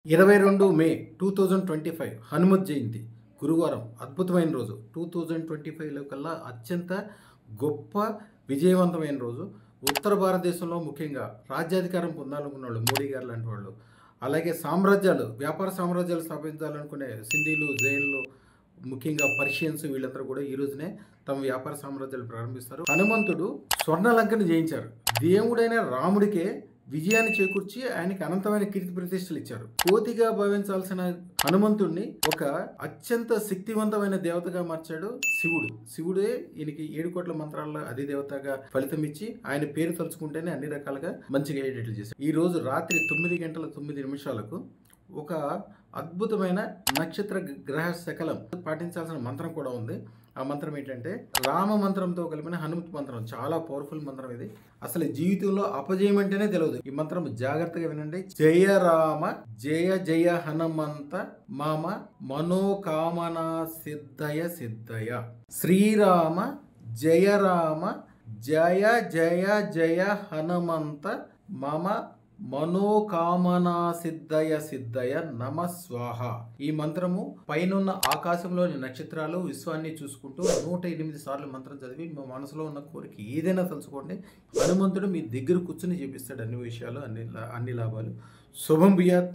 22 మే 2025 హనుమత్ జయంతి గురువారం అద్భుతమైన రోజు 2025లో కల్లా అత్యంత గొప్ప విజయవంతమైన రోజు. ఉత్తర భారతదేశంలో ముఖ్యంగా రాజ్యాధికారం పొందాలనుకున్న వాళ్ళు మోడీ గారు లాంటి వాళ్ళు, అలాగే వ్యాపార సామ్రాజ్యాలు స్థాపించాలనుకునే సింధీలు, జైన్లు, ముఖ్యంగా పర్షియన్స్ వీళ్ళందరూ కూడా ఈ రోజునే తమ వ్యాపార సామ్రాజ్యాలు ప్రారంభిస్తారు. హనుమంతుడు స్వర్ణలంకను జయించారు. దేవుడైన రాముడికే విజయాన్ని చేకూర్చి ఆయనకి అనంతమైన కీర్తి ప్రతిష్టలు ఇచ్చారు. కోతిగా భావించాల్సిన హనుమంతుడిని ఒక అత్యంత శక్తివంతమైన దేవతగా మార్చాడు శివుడే ఈయనకి 7 కోట్ల మంత్రాల్లో అదే దేవతగా ఫలితం ఇచ్చి ఆయన పేరు తలుచుకుంటేనే అన్ని రకాలుగా మంచిగా అయ్యేటట్లు చేశారు. ఈ రోజు రాత్రి 9 గంటల 9 నిమిషాలకు ఒక అద్భుతమైన నక్షత్ర గ్రహ శకలం పాటించాల్సిన మంత్రం కూడా ఉంది. ఆ మంత్రం ఏంటంటే రామ మంత్రంతో కలిపిన హనుమత్ మంత్రం. చాలా పవర్ఫుల్ మంత్రం ఇది. అసలు జీవితంలో అపజయం అంటేనే తెలియదు. ఈ మంత్రం జాగ్రత్తగా వినండి. జయ రామ జయ జయ హనుమంత మామ మనోకామనా సిద్ధయ శ్రీరామ జయ రామ జయ జయ జయ హనుమంత మమ మనోకామనా సిద్ధయ నమ స్వాహ. ఈ మంత్రము పైనున్న ఆకాశంలోని నక్షత్రాలు విశ్వాన్ని చూసుకుంటూ 108 సార్లు మంత్రం చదివి మీ మనసులో ఉన్న కోరిక ఏదైనా తలుచుకోండి. హనుమంతుడు మీ దగ్గర కూర్చుని చేపిస్తాడు అన్ని విషయాలు, అన్ని లాభాలు. శుభం బియాత్.